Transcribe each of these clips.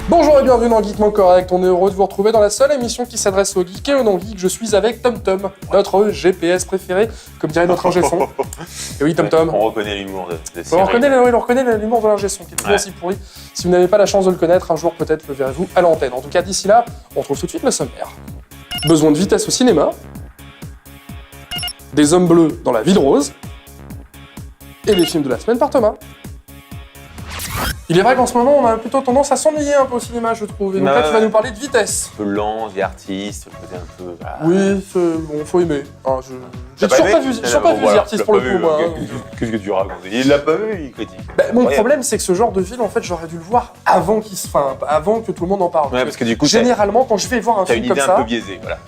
Bonjour et bienvenue dans Geekement Correct, on est heureux de vous retrouver dans la seule émission qui s'adresse aux geeks et aux non-geeks. Je suis avec TomTom, notre GPS préféré, comme dirait notre ingé son. Et oui TomTom. On reconnaît l'humour de On reconnaît l'humour de l'ingé son, qui est toujours aussi pourri. Si vous n'avez pas la chance de le connaître, un jour peut-être le verrez-vous à l'antenne. En tout cas d'ici là, on retrouve tout de suite le sommaire. Besoin de vitesse au cinéma, des hommes bleus dans la ville rose, et les films de la semaine par Thomas. Il est vrai qu'en ce moment, on a plutôt tendance à s'ennuyer un peu au cinéma, je trouve. Et donc là, tu vas nous parler de vitesse. Un peu lent, The Artist, le côté un peu... Voilà. Oui, bon, faut aimer. Hein, j'ai toujours pas vu The Artist pour le coup, moi. Qu'est-ce que tu racontes? Il l'a pas vu, il critique. Mon problème, c'est que ce genre de film, en fait, j'aurais dû le voir avant que tout le monde en parle. Ouais, parce que du coup, généralement, quand je vais voir un film comme ça... T'as une idée un peu biaisée, voilà.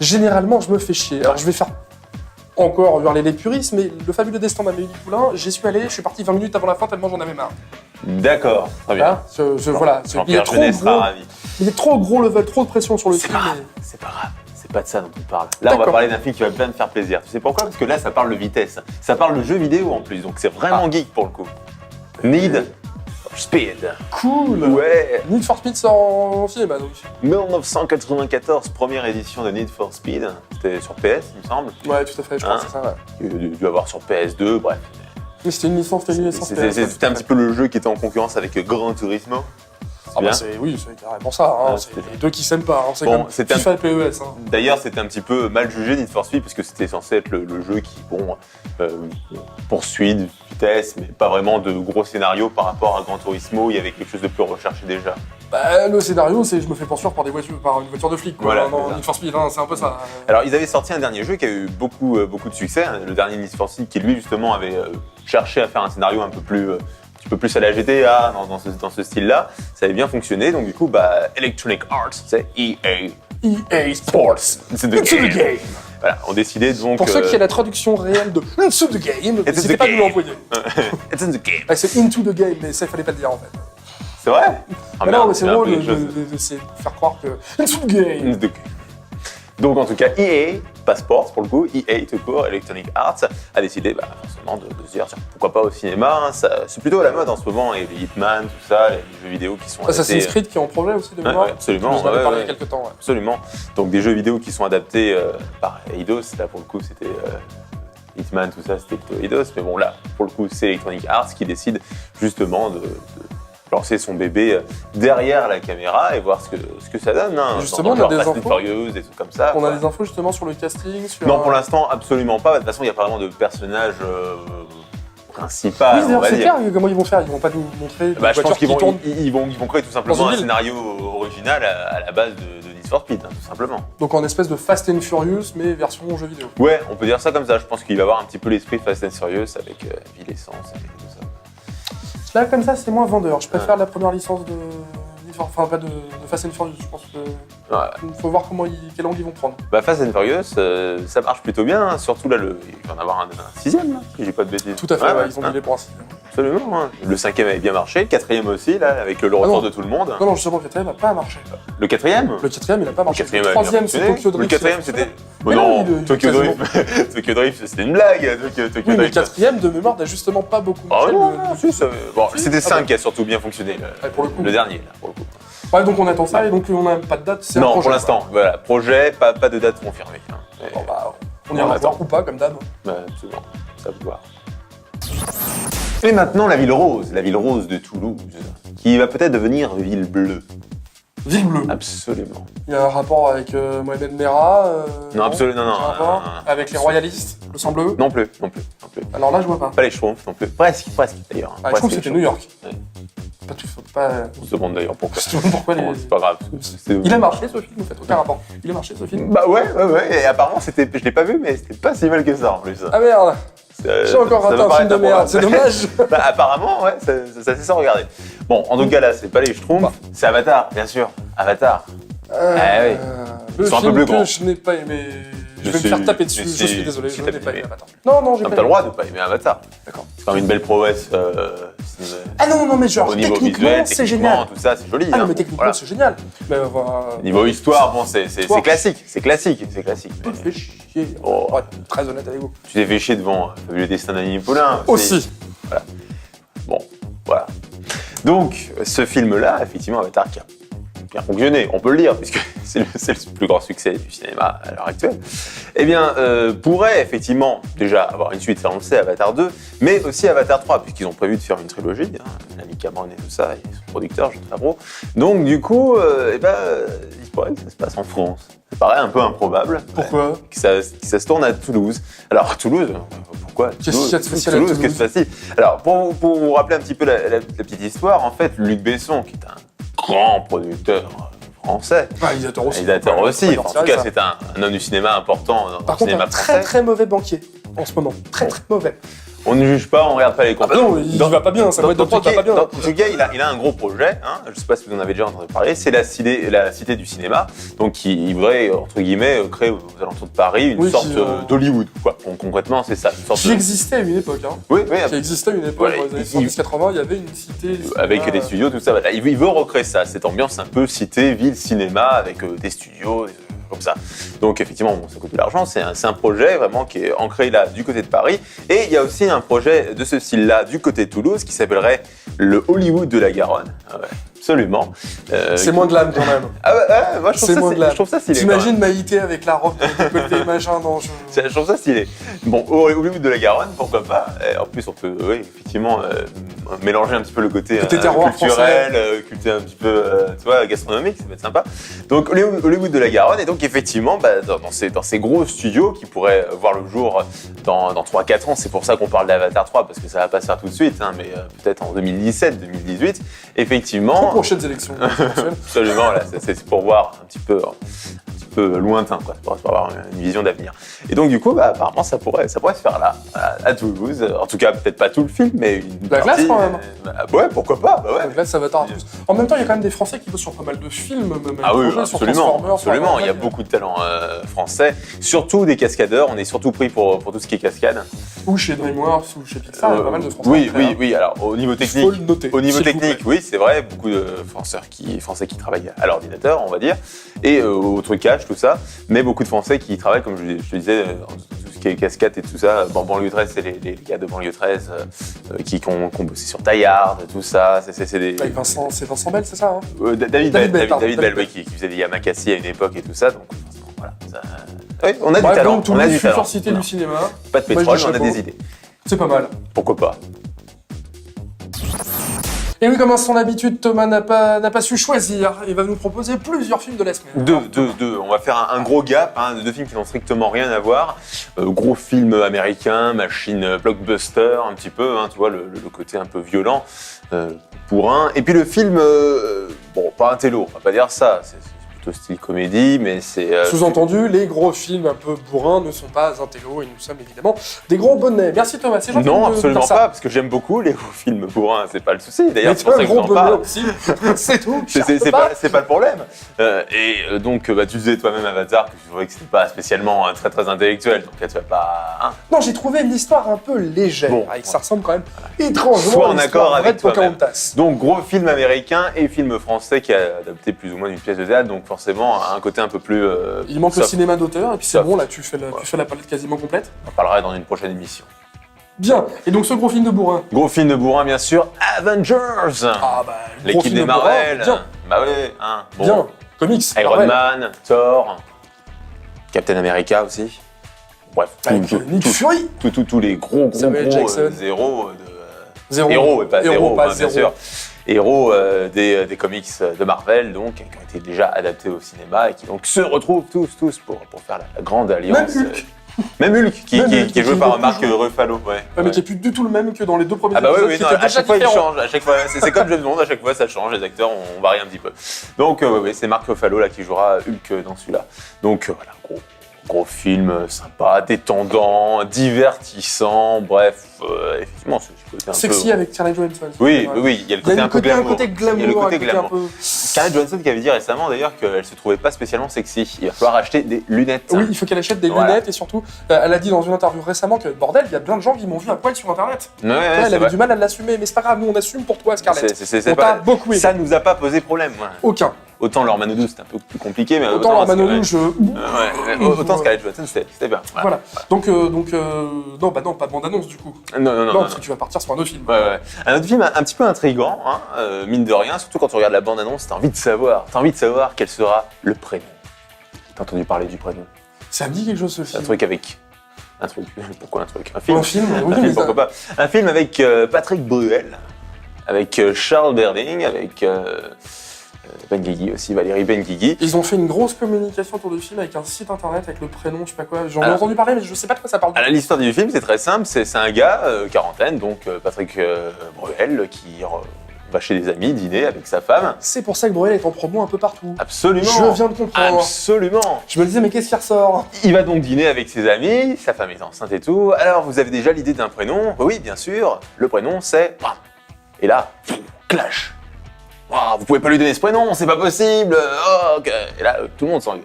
Généralement, je me fais chier. Alors, je vais faire encore hurler les puristes, mais le fabuleux destin d'Amélie Poulain, j'y suis allé, je suis parti 20 minutes avant la fin tellement j'en avais marre. D'accord, très bien. Voilà, il est trop gros level, trop de pression sur le film. C'est pas grave, c'est pas de ça dont on parle. Là, on va parler d'un film qui va bien te faire plaisir. Tu sais pourquoi? Parce que là, ça parle de vitesse. Ça parle de jeux vidéo en plus, donc c'est vraiment geek pour le coup. Need for Speed. Cool. Ouais. Need for Speed sort en cinéma donc. 1994, première édition de Need for Speed. C'était sur PS, il me semble. Ouais, tout à fait, je crois que c'est ça, ouais. Tu dû avoir sur PS2, bref. Mais c'était une licence PS. C'était un petit peu le jeu qui était en concurrence avec Gran Turismo. Oui, c'est carrément ça. Hein. C'est les deux qui s'aiment pas. Hein. C'est comme FIFA et PES. Hein. D'ailleurs, c'était un petit peu mal jugé Need for Speed parce que c'était censé être le jeu qui, poursuit, vitesse, mais pas vraiment de gros scénarios par rapport à Gran Turismo. Il y avait quelque chose de plus recherché déjà. Le scénario, c'est je me fais poursuivre par une voiture de flic. Voilà, Need for Speed, hein, c'est un peu ça. Alors, ils avaient sorti un dernier jeu qui a eu beaucoup de succès. Hein, le dernier Need for Speed qui, lui, justement, avait cherché à faire un scénario un peu plus à la GTA, dans ce style-là. Ça avait bien fonctionné, donc du coup, Electronic Arts, c'est EA. EA Sports. C'est the game. Voilà, on décidait donc... Pour ceux qui ont la traduction réelle de Into the Game, n'hésitez pas à nous l'envoyer. It's in the game. C'est Into the Game, mais ça, il fallait pas le dire en fait. C'est vrai? Non, mais c'est drôle de faire croire que Into the Game. Into the game. Donc en tout cas, EA, pas Sports pour le coup, EA tout court, Electronic Arts, a décidé forcément de se dire pourquoi pas au cinéma, hein, c'est plutôt à la mode en ce moment, et les Hitman, tout ça, les jeux vidéo qui sont Assassin's Creed qui est en projet aussi de mémoire. Absolument, on en avait parlé il y a quelques temps. Ouais. Absolument. Donc des jeux vidéo qui sont adaptés par Eidos, là pour le coup c'était Hitman, tout ça c'était plutôt Eidos, mais bon là pour le coup c'est Electronic Arts qui décide justement de lancer son bébé derrière la caméra et voir ce que ça donne. Hein. Justement, on a des infos. Furious, des trucs comme ça. On a des infos justement sur le casting. Non, pour l'instant, absolument pas. De toute façon, il n'y a pas vraiment de personnage principal. Oui, d'ailleurs, c'est clair. Comment ils vont faire? Ils vont pas nous montrer. Je pense qu'ils vont créer tout simplement un scénario original à la base de Need for Speed, hein, tout simplement. Donc en espèce de Fast and Furious, mais version jeu vidéo. Ouais, on peut dire ça comme ça. Je pense qu'il va avoir un petit peu l'esprit Fast and Furious avec ville essence et tout ça. Là, comme ça, c'est moins vendeur. Je préfère la première licence de Fast and Furious. Je pense que faut voir quel angle ils vont prendre. Fast and Furious, ça marche plutôt bien. Hein. Surtout là, il va en avoir un sixième, là, si j'ai pas de bêtises. Tout à fait, ils ont mis les pour un sixième. Absolument. Hein. Le cinquième avait bien marché, le quatrième aussi, là, avec le retour de tout le monde. Non, justement, le quatrième n'a pas marché. Le quatrième? Le quatrième, il n'a pas marché. Le troisième, c'est Tokyo Drift. Le quatrième, c'était... non, Tokyo Drift, Tokyo Drift, c'était une blague. Oui, mais le quatrième, de mémoire, n'a justement pas beaucoup marché. C'était 5 qui a surtout bien fonctionné, le dernier, là, pour le coup. Ouais, donc on attend ça, et donc on n'a pas de date, c'est un projet. Non, pour l'instant, voilà, projet, pas de date confirmée. Hein. On ira voir ou pas, comme d'hab. Absolument, ça va voir. Et maintenant, la ville rose de Toulouse, qui va peut-être devenir ville bleue. Ville bleue. Absolument. Il y a un rapport avec Mohamed Merah. Non, absolument, non. Avec les royalistes, le sang bleu. Non plus. Alors là, je vois pas. Pas les Schtroumpfs non plus. Presque d'ailleurs. Je trouve que c'était New York. Ouais. On se demande d'ailleurs pourquoi. C'est pas grave. Il a marché ce film, en fait, aucun rapport. Il a marché ce film. Ouais. Et apparemment, je l'ai pas vu, mais c'était pas si mal que ça en plus. Ah merde. J'ai encore raté un film de merde, c'est dommage. Apparemment, ouais, ça s'est sans regarder. Bon, en tout cas là, c'est pas les Schtroumpfs, c'est Avatar, bien sûr. Avatar. Oui. Ils sont un peu plus grands. Je n'ai pas aimé. Je vais me faire taper dessus, je suis désolé, je n'ai pas aimé Avatar. Non, j'ai pas aimé. T'as le droit de pas aimer Avatar. D'accord. C'est quand même une belle prouesse. Non, mais genre, techniquement, c'est génial. Tout ça, c'est joli. Non, mais techniquement, c'est génial. Niveau histoire, bon, c'est classique. C'est classique. Tu te fais chier. Pour être très honnête avec vous. Tu t'es fait chier devant le destin d'Amélie Poulain. Aussi. Voilà. Bon, voilà. Donc, ce film-là, effectivement, Avatar, qui a bien fonctionné, on peut le dire, puisque c'est le plus grand succès du cinéma à l'heure actuelle, eh bien, pourrait effectivement déjà avoir une suite, ça on le sait, Avatar 2, mais aussi Avatar 3, puisqu'ils ont prévu de faire une trilogie, hein, l'ami Cameron et tout ça, et son producteur, John Favreau. Donc, du coup, il pourrait que ça se passe en France. Ça paraît un peu improbable. Pourquoi que ça se tourne à Toulouse. Alors, Toulouse, pourquoi Qu'est-ce qu'il y a de spécial à Toulouse? Qu'est-ce que c'est? Alors, pour vous rappeler un petit peu la petite histoire, en fait, Luc Besson, qui est un grand producteur français, réalisateur aussi. En tout cas, c'est un homme du cinéma important dans Par le contre, cinéma un français. très très mauvais banquier en ce moment. Très très mauvais. On ne juge pas, on regarde pas les comptes. Ah bah non, il va pas bien, ça doit être de prod, va pas bien. En tout cas, il a un gros projet, hein, je sais pas si vous en avez déjà entendu parler, c'est la cité du cinéma. Donc, il voudrait, entre guillemets, créer aux alentours de Paris une sorte d'Hollywood, quoi. Donc, concrètement, c'est ça. Qui existait à une époque, hein. Oui. Qui existait à une époque, dans les années 70-80, il y avait une cité. Avec des studios, tout ça. Voilà. Il veut recréer ça, cette ambiance un peu cité, ville, cinéma, avec des studios, comme ça. Donc effectivement, ça coûte de l'argent, c'est un projet vraiment qui est ancré là du côté de Paris. Et il y a aussi un projet de ce style-là du côté de Toulouse qui s'appellerait le Hollywood de la Garonne. Ah ouais, absolument. C'est moins de l'âme quand même. Ah ouais, moi je trouve ça stylé. T'imagines Maïté avec la robe de décolleté machin, non, je trouve ça stylé. Bon, Hollywood de la Garonne, pourquoi pas. Et en plus, on peut effectivement mélanger un petit peu le côté culturel, côté un petit peu tu vois, gastronomique, ça va être sympa. Donc Hollywood de la Garonne, et donc effectivement, dans ces gros studios qui pourraient voir le jour dans 3-4 ans, c'est pour ça qu'on parle d'Avatar 3, parce que ça va pas se faire tout de suite, hein, mais peut-être en 2017-2018, effectivement. Prochaines élections. Absolument, là, c'est pour voir un petit peu lointain, quoi, pour avoir une vision d'avenir. Et donc du coup, apparemment, ça pourrait se faire là, à Toulouse. En tout cas, peut-être pas tout le film, mais une la partie. Glace quand même. Ouais, pourquoi pas. Ouais. La Glace, ça va tarder. En même temps, il y a quand même des Français qui bossent sur pas mal de films, même oui, absolument. Absolument. Il y a beaucoup de talents français, surtout des cascadeurs. On est surtout pris pour tout ce qui est cascade. Ou chez DreamWorks ou chez Pixar, il y a pas mal de Français. Oui. Alors au niveau technique, faut le noter, oui, c'est vrai, beaucoup de Français qui travaillent à l'ordinateur, on va dire, et au trucage, tout ça. Mais beaucoup de Français qui travaillent, comme je te disais, tout ce qui est cascade et tout ça. Banlieue 13, c'est les gars de Banlieue 13 qui ont bossé sur Die Hard, tout ça. C'est des... Avec Vincent Bell, c'est ça, hein David Bell, qui faisait des Yamakasi à une époque et tout ça. Donc voilà. Oui, on a du talent. On a du talent. Cité du cinéma. Pas de pétrole, on a des idées. C'est pas mal. Pourquoi pas. Et oui, comme à son habitude, Thomas n'a pas su choisir. Il va nous proposer plusieurs films de la semaine. Deux. On va faire un gros gap, hein, deux films qui n'ont strictement rien à voir. Gros film américain, machine blockbuster, un petit peu, hein, tu vois, le côté un peu violent pour un. Et puis le film, pas un télo, on va pas dire ça. C'est plutôt style comédie, mais c'est... Sous-entendu, les gros films un peu bourrins ne sont pas un télo et nous sommes évidemment des gros bonnets. Merci Thomas, c'est gentil. Non, absolument pas, parce que j'aime beaucoup les gros films bourrins, c'est pas le souci. D'ailleurs, c'est pour ça que j'en parle. C'est tout. C'est pas le problème. Et donc, tu disais toi-même Avatar que tu trouvais que c'était pas spécialement très très intellectuel, donc là tu vas pas... Hein. Non, j'ai trouvé l'histoire un peu légère, ça ressemble quand même étrangement soit en accord avec toi-même. Donc, gros film américain et film français qui a adapté plus ou moins d'une pièce de théâtre, donc forcément un côté un peu plus... Il manque le cinéma d'auteur, et puis c'est bon, là tu fais la palette quasiment complète. On en parlera dans une prochaine émission. Bien, et donc ce gros film de bourrin. Gros film de bourrin, bien sûr, Avengers. L'équipe des Marvel. Bien. Bah ouais, hein. Bon. Bien, comics. Iron Man, Thor, Captain America aussi. Bref, Nick Fury. Tous les gros héros Zéro, et pas zéro, bien sûr. Héros des comics de Marvel, donc, qui ont été déjà adaptés au cinéma et qui donc se retrouvent tous pour faire la grande alliance. Même Hulk, qui est joué par Mark Ruffalo. Mais qui est plus du tout le même que dans les deux premiers épisodes. Oui, à chaque fois il change. À chaque fois, c'est comme James Bond, à chaque fois ça change, les acteurs on varie un petit peu. Donc c'est Mark Ruffalo là qui jouera Hulk dans celui-là. Donc voilà, gros film sympa, détendant, divertissant, bref, effectivement, c'est le côté un sexy peu... avec Scarlett Johansson. Oui, il y a le côté un peu glamour. Il y a le côté glamour. Scarlett Johansson qui avait dit récemment d'ailleurs qu'elle se trouvait pas spécialement sexy. Il va falloir acheter des lunettes. Oui, il faut qu'elle achète des lunettes et surtout, elle a dit dans une interview récemment que bordel, il y a plein de gens qui m'ont vu à poil sur internet. Elle avait du mal à l'assumer, mais c'est pas grave, nous on assume pour toi Scarlett. On t'a beaucoup aimé. Ça nous a pas posé problème. Aucun. Autant leur Manodou, c'était un peu plus compliqué, mais Autant la Manodou, autant Scarlett Johansson, c'était bien. Voilà. Donc, non, bah non, pas de bande-annonce du coup. Non, Parce que tu vas partir sur un autre film. Ouais. Un autre film un petit peu intriguant, hein, mine de rien, surtout quand tu regardes la bande-annonce, t'as envie de savoir quel sera le prénom. T'as entendu parler du prénom? Ça me dit quelque chose ce film. Pourquoi un truc? Un film? Un film, oui, Un film, mais pourquoi pas? Un film avec Patrick Bruel, avec Charles Berding, avec Benguigui aussi, Valérie Benguigui. Ils ont fait une grosse communication autour du film avec un site internet avec le prénom, je sais pas quoi. J'en ai entendu parler, mais je sais pas de quoi ça parle. Alors, l'histoire du film, c'est très simple. C'est un gars, quarantaine, donc Patrick Bruel, qui va chez des amis dîner avec sa femme. C'est pour ça que Bruel est en promo un peu partout. Absolument. Je viens de comprendre. Absolument. Je me disais, mais qu'est-ce qui ressort? Il va donc dîner avec ses amis, sa femme est enceinte et tout. Alors, vous avez déjà l'idée d'un prénom? Oui, bien sûr. Le prénom, c'est... Et là, clash. Oh, vous pouvez pas lui donner ce prénom, c'est pas possible. Oh, ok. Et là, tout le monde s'engueule.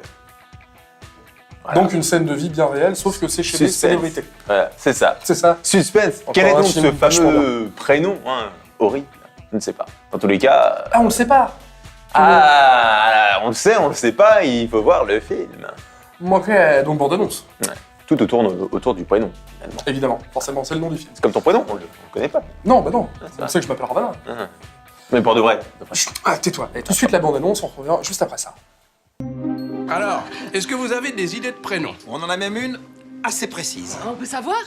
Voilà. Donc une scène de vie bien réelle, sauf que c'est chez des célébrités. Voilà, c'est ça. C'est ça. Suspense. Encore Quel est un donc film ce vachement fameux prénom horrible? Je ne sais pas. Dans tous les cas... Ah, on le sait pas. on le sait pas, il faut voir le film. Ok, donc bande-annonce. Ouais. Tout tourne autour du prénom, finalement. Évidemment, forcément, c'est le nom du film. C'est comme ton prénom, on le connaît pas. Non, bah non. c'est On vrai. sait que je m'appelle Ravana. Mais pour de vrai. Ah, tais-toi. Et tout de suite, la bande-annonce, on revient juste après ça. Alors, est-ce que vous avez des idées de prénoms? On en a même une assez précise. On peut savoir?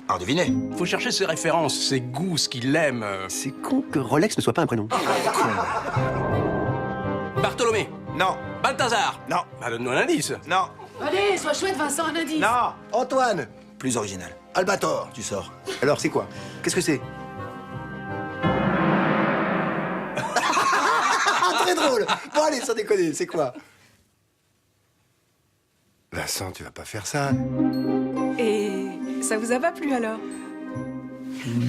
Alors devinez. Faut chercher ses références, ses goûts, ce qu'il aime. C'est con que Rolex ne soit pas un prénom. Bartholomé, Non, Balthazar. non, Bah donne-nous un indice. non, Allez, sois chouette, Vincent, un indice. non. Antoine. Plus original. Albator, tu sors. Alors c'est quoi? Qu'est-ce que c'est? Très drôle. Bon allez, sans déconner, c'est quoi? Vincent, tu vas pas faire ça. Et ça vous a pas plu alors?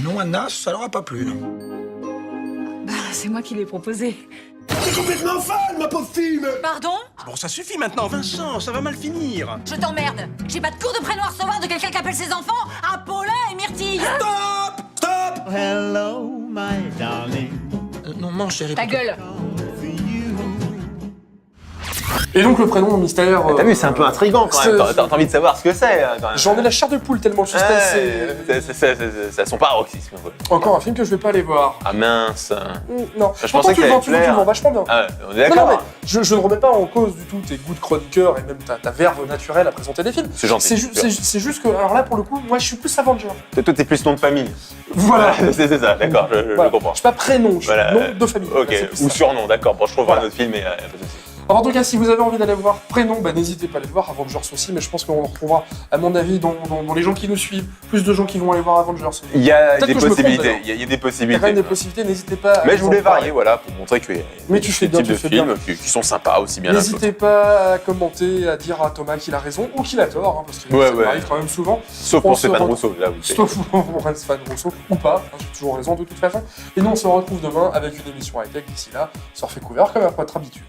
Non, Anna, ça leur a pas plu, non. Bah, c'est moi qui l'ai proposé. T'es complètement folle, ma pauvre fille. Pardon? Bon, ça suffit maintenant, Vincent, ça va mal finir. Je t'emmerde. J'ai pas de cours de prénom à recevoir de quelqu'un qui appelle ses enfants Apollin et Myrtille. Stop, stop. Hello, my darling. Non, mange, chérie. Ta gueule. Et donc, le prénom mystère. T'as vu, c'est un peu intriguant quand même. c'est- T'as envie de savoir ce que c'est. Quand même. J'en ai la chair de poule tellement le suspense. C'est à son paroxysme. Ouais. Encore un film que je vais pas aller voir. Ah mince. Non. Je Pourtant, pensais tu que le vends, t'allais plaire. tu le vends vachement bien. Ah ouais, on est Non, d'accord. mais je ne remets pas en cause du tout tes goûts de chroniqueur et même ta verve naturelle à présenter des films. C'est gentil. C'est juste que, alors là, pour le coup, moi, je suis plus Avenger. Toi, t'es plus nom de famille. Voilà. C'est ça, d'accord, je Voilà. comprends. Je suis pas prénom, je suis Voilà. nom de famille. Ok, C'est plus ou ça. surnom, d'accord. Bon, je trouverai Voilà. un autre film, mais pas de souci. Alors, en tout cas, si vous avez envie d'aller voir Prénom, bah, n'hésitez pas à aller le voir, Avengers aussi, mais je pense qu'on retrouvera, à mon avis, dans les gens qui nous suivent, plus de gens qui vont aller voir Avengers. Il y a Peut-être des que je me trompe, possibilités. d'ailleurs. Il y a des Il y a quand possibilités. même des possibilités, n'hésitez pas à Mais nous je en voulais parler. varier, voilà, pour montrer qu'il y a Mais tu fais bien, types de tu fais films bien. qui sont sympas aussi bien. l'un que N'hésitez pas à commenter, à dire à Thomas qu'il a raison ou qu'il a tort, hein, parce que Ouais, ça ouais. m'arrive quand même souvent. l'autre. Sauf On pour se Stéphane retrouve- Rousseau, là, vous savez. Sauf pour un fan Rousseau, ou pas, hein, j'ai toujours raison de toute façon. Et nous, on se retrouve demain avec une émission high-tech d'ici là, sur fait couvert comme à votre habitude.